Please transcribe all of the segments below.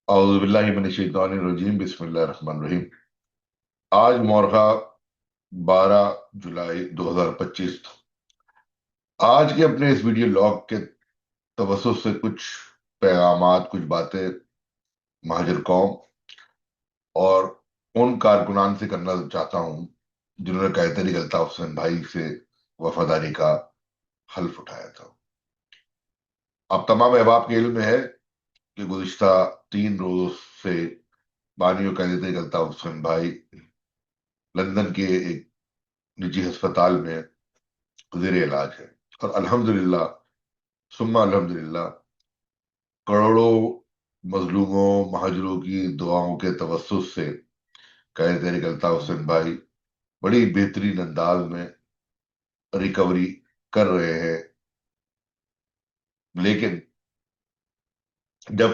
اعوذ باللہ من الشیطان الرجیم، بسم اللہ الرحمن الرحیم۔ آج مورخہ 12 جولائی 2025۔ آج کے اپنے اس ویڈیو لاگ کے توسط سے کچھ پیغامات، کچھ باتیں مہاجر قوم اور ان کارکنان سے کرنا چاہتا ہوں جنہوں نے قائد الطاف حسین بھائی سے وفاداری کا حلف اٹھایا تھا۔ اب تمام احباب کے علم میں ہے کہ گزشتہ 3 روز سے بانی و قائد الطاف حسین بھائی لندن کے ایک نجی ہسپتال میں زیر علاج ہے، اور الحمدللہ ثم الحمدللہ کروڑوں مظلوموں مہاجروں کی دعاؤں کے توسط سے قائد تحریک الطاف حسین بھائی بڑی بہترین انداز میں ریکوری کر رہے ہیں۔ لیکن جب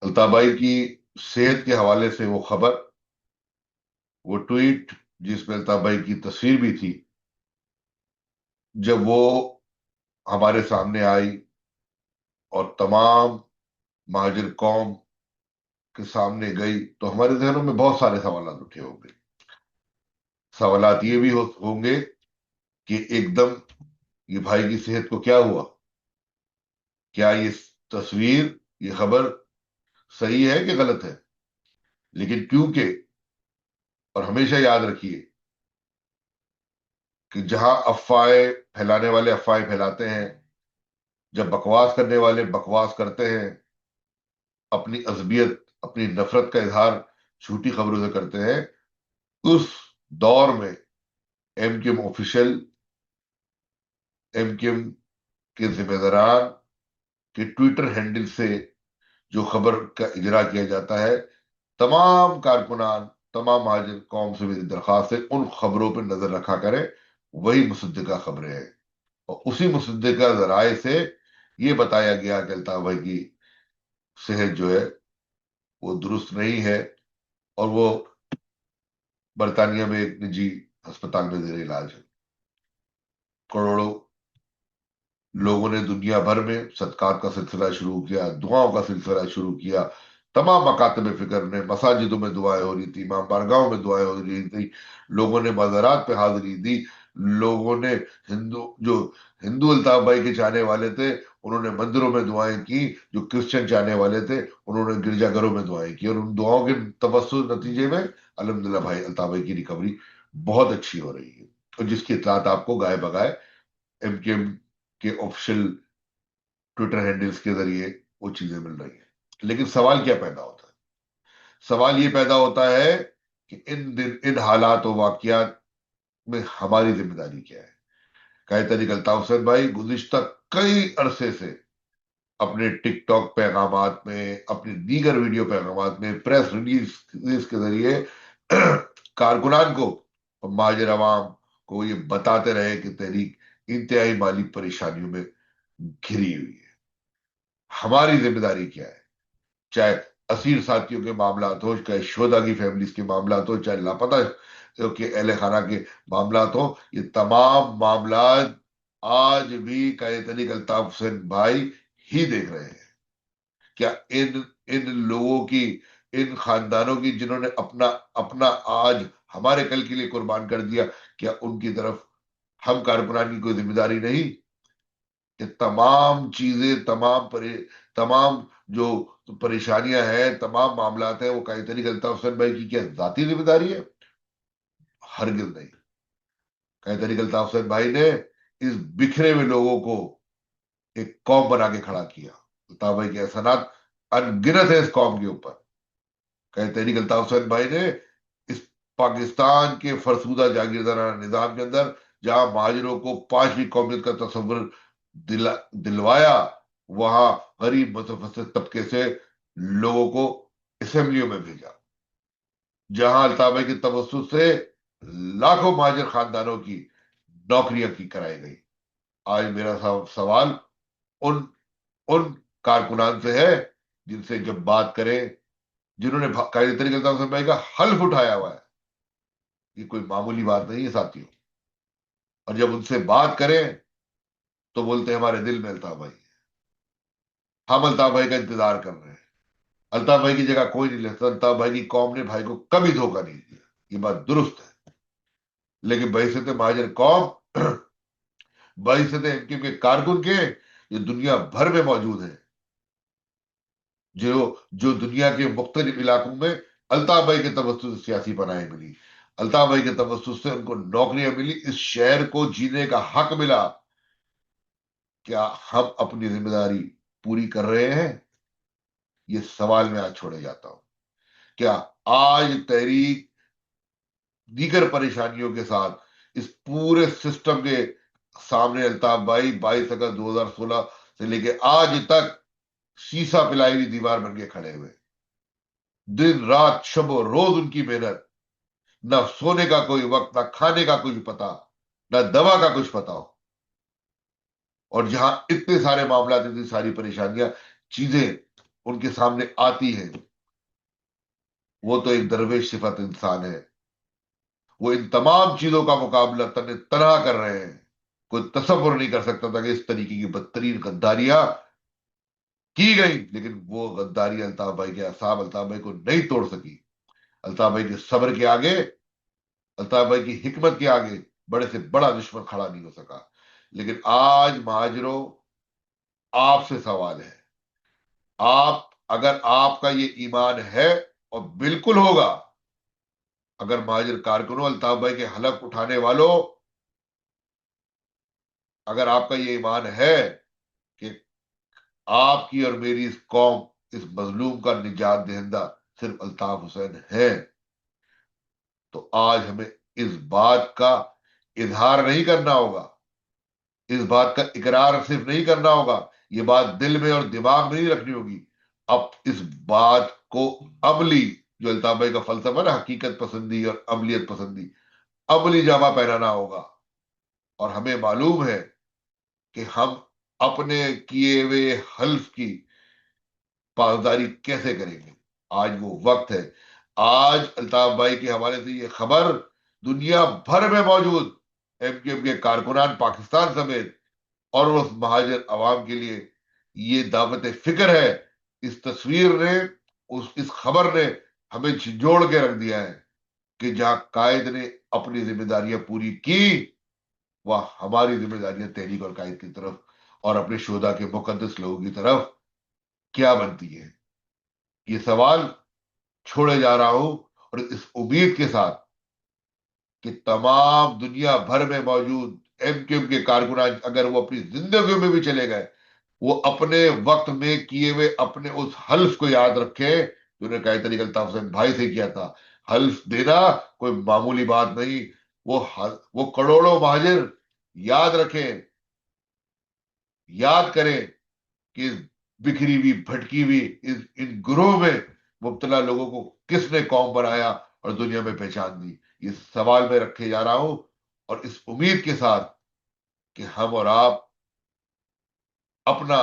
الطاف بھائی کی صحت کے حوالے سے وہ خبر، وہ ٹویٹ جس میں الطاف بھائی کی تصویر بھی تھی، جب وہ ہمارے سامنے آئی اور تمام مہاجر قوم کے سامنے گئی، تو ہمارے ذہنوں میں بہت سارے سوالات اٹھے ہوں گے۔ سوالات یہ بھی ہوں گے کہ ایک دم یہ بھائی کی صحت کو کیا ہوا؟ کیا یہ تصویر، یہ خبر صحیح ہے کہ غلط ہے؟ لیکن کیونکہ، اور ہمیشہ یاد رکھیے کہ جہاں افواہیں پھیلانے والے افواہیں پھیلاتے ہیں، جب بکواس کرنے والے بکواس کرتے ہیں، اپنی عصبیت، اپنی نفرت کا اظہار جھوٹی خبروں سے کرتے ہیں، اس دور میں M Q M official, M Q M کے ذمہ داران کے ٹویٹر ہینڈل سے جو خبر کا اجرا کیا جاتا ہے، تمام کارکنان، تمام مہاجر قوم سے میری درخواست ہے ان خبروں پہ نظر رکھا کریں۔ وہی مصدقہ خبریں ہیں، اور اسی مصدقہ ذرائع سے یہ بتایا گیا کہ الطاف بھائی کی صحت جو ہے وہ درست نہیں ہے، اور وہ برطانیہ میں ایک نجی ہسپتال میں زیر علاج ہے۔ کروڑوں لوگوں نے دنیا بھر میں صدقات کا سلسلہ شروع کیا، دعاؤں کا سلسلہ شروع کیا۔ تمام مکاتب فکر میں، مساجدوں میں دعائیں ہو رہی تھی، امام بارگاہوں میں دعائیں ہو رہی تھی، لوگوں نے مزارات پہ حاضری دی، لوگوں نے جو ہندو الطاف بھائی کے چاہنے والے تھے انہوں نے مندروں میں دعائیں کی، جو کرسچن چاہنے والے تھے انہوں نے گرجا گھروں میں دعائیں کی، اور ان دعاؤں کے توسط نتیجے میں الحمدللہ بھائی الطاف بھائی کی ریکوری بہت اچھی ہو رہی ہے، اور جس کی اطلاعات آپ کو گائے بگائے ایم کے ایم کے آفیشل ٹویٹر ہینڈلز کے ذریعے وہ چیزیں مل رہی ہیں۔ لیکن سوال کیا پیدا ہوتا ہے؟ سوال یہ پیدا ہوتا ہے کہ ان حالات و واقعات میں ہماری ذمہ داری کیا ہے؟ قائد تحریک الطاف حسین بھائی گزشتہ کئی عرصے سے اپنے ٹک ٹاک پیغامات میں، اپنے دیگر ویڈیو پیغامات میں، پریس ریلیز کے ذریعے کارکنان کو اور مہاجر عوام کو یہ بتاتے رہے کہ تحریک انتہائی مالی پریشانیوں میں گھری ہوئی ہے۔ ہماری ذمہ داری کیا ہے؟ چاہے اسیر ساتھیوں کے معاملات ہو، چاہے شہداء کی فیملیز کے معاملات ہو، چاہے لاپتہ کے اہل خانہ کے معاملات ہو، یہ تمام معاملات آج بھی قائد تحریک الطاف حسین بھائی ہی دیکھ رہے ہیں۔ کیا ان لوگوں کی، ان خاندانوں کی جنہوں نے اپنا اپنا آج ہمارے کل کے لیے قربان کر دیا، کیا ان کی طرف ہم کارکنان کی کوئی ذمہ داری نہیں؟ کہ تمام چیزیں، تمام جو پریشانیاں ہیں، تمام معاملات ہیں، وہ قائد تحریک الطاف حسین بھائی کی کیا ذاتی ذمہ داری ہے؟ ہرگز نہیں۔ قائد تحریک الطاف حسین بھائی نے اس بکھرے ہوئے لوگوں کو ایک قوم بنا کے کھڑا کیا۔ الطاف بھائی کے احسانات ان گنت ہے اس قوم کے اوپر۔ قائد تحریک الطاف حسین بھائی نے اس پاکستان کے فرسودہ جاگیردارانہ نظام کے اندر جہاں مہاجروں کو پانچویں قومیت کا تصور دلوایا، وہاں غریب متوسط طبقے سے لوگوں کو اسمبلیوں میں بھیجا، جہاں الطاف بھائی کے توسط سے لاکھوں مہاجر خاندانوں کی نوکریاں کی کرائی گئی۔ آج میرا سوال ان ان کارکنان سے ہے جن سے جب بات کریں، جنہوں نے قائد تحریک الطاف حسین بھائی کا حلف اٹھایا ہوا ہے۔ یہ کوئی معمولی بات نہیں ہے ساتھیوں، اور جب ان سے بات کریں تو بولتے ہیں ہمارے دل میں الطاف بھائی ہے، ہم الطاف بھائی کا انتظار کر رہے ہیں۔ الطاف بھائی کی جگہ کوئی نہیں لیتا، الطاف بھائی کی قوم نے بھائی کو کبھی دھوکہ نہیں دیا، یہ بات درست ہے۔ لیکن بحیثیت مہاجر قوم، بحیثیت ان کے کارکن کے، یہ دنیا بھر میں موجود ہیں، جو جو دنیا کے مختلف علاقوں میں الطاف بھائی کے توسط سے سیاسی پناہیں ملی، الطاف بھائی کے توسط سے ان کو نوکریاں ملی، اس شہر کو جینے کا حق ملا۔ کیا ہم اپنی ذمہ داری پوری کر رہے ہیں؟ یہ سوال میں آج چھوڑے جاتا ہوں۔ کیا آج تحریک دیگر پریشانیوں کے ساتھ اس پورے سسٹم کے سامنے، الطاف بھائی 22 اگست 2016 سے لے کے آج تک شیشہ پلائی ہوئی دیوار بن کے کھڑے ہوئے، دن رات شب و روز ان کی محنت، نہ سونے کا کوئی وقت، نہ کھانے کا کچھ پتا، نہ دوا کا کچھ پتا ہو، اور جہاں اتنے سارے معاملات، اتنی ساری پریشانیاں، چیزیں ان کے سامنے آتی ہیں، وہ تو ایک درویش صفت انسان ہے، وہ ان تمام چیزوں کا مقابلہ تنہا کر رہے ہیں۔ کوئی تصور نہیں کر سکتا تھا کہ اس طریقے کی بدترین غداریاں کی گئی، لیکن وہ غداری الطاف بھائی کے اعصاب، الطاف بھائی کو نہیں توڑ سکی۔ الطاف بھائی کے صبر کے آگے، الطاف بھائی کی حکمت کے آگے بڑے سے بڑا دشمن کھڑا نہیں ہو سکا۔ لیکن آج مہاجروں، آپ سے سوال ہے، آپ، اگر آپ کا یہ ایمان ہے، اور بالکل ہوگا، اگر مہاجر کارکنوں، الطاف بھائی کے حلف اٹھانے والوں، اگر آپ کا یہ ایمان ہے کہ آپ کی اور میری اس قوم، اس مظلوم کا نجات دہندہ صرف الطاف حسین ہے، تو آج ہمیں اس بات کا اظہار نہیں کرنا ہوگا، اس بات کا اقرار صرف نہیں کرنا ہوگا، یہ بات دل میں اور دماغ میں نہیں رکھنی ہوگی، اب اس بات کو عملی، جو الطاف بھائی کا فلسفہ نا، حقیقت پسندی اور عملیت پسندی، عملی جامہ پہنانا ہوگا۔ اور ہمیں معلوم ہے کہ ہم اپنے کیے ہوئے حلف کی پاسداری کیسے کریں گے۔ آج وہ وقت ہے۔ آج الطاف بھائی کے حوالے سے یہ خبر دنیا بھر میں موجود ایم کے کارکنان پاکستان سمیت، اور اس مہاجر عوام کے لیے یہ دعوت فکر ہے۔ اس تصویر نے، اس خبر نے ہمیں جھنجھوڑ کے رکھ دیا ہے کہ جہاں قائد نے اپنی ذمہ داریاں پوری کی، وہ ہماری ذمہ داریاں تحریک اور قائد کی طرف، اور اپنے شہداء کے مقدس لوگوں کی طرف کیا بنتی ہے؟ یہ سوال چھوڑے جا رہا ہوں، اور اس امید کے ساتھ کہ تمام دنیا بھر میں موجود ایم کے کارکنان، اگر وہ اپنی زندگیوں میں بھی چلے گئے، وہ اپنے وقت میں کیے ہوئے اپنے اس حلف کو یاد رکھیں جو انہوں نے قائد طریق الطاف حسین بھائی سے کیا تھا۔ حلف دینا کوئی معمولی بات نہیں، وہ کروڑوں مہاجر یاد رکھیں، یاد کریں کہ اس بکھری ہوئی، بھٹکی ہوئی، ان گروہ میں مبتلا لوگوں کو کس نے قوم بنایا اور دنیا میں پہچان دی۔ یہ سوال میں رکھے جا رہا ہوں، اور اس امید کے ساتھ کہ ہم اور آپ اپنا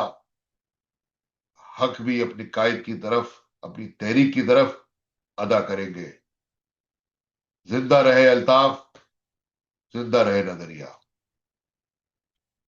حق بھی اپنی قائد کی طرف، اپنی تحریک کی طرف ادا کریں گے۔ زندہ رہے الطاف، زندہ رہے نظریہ۔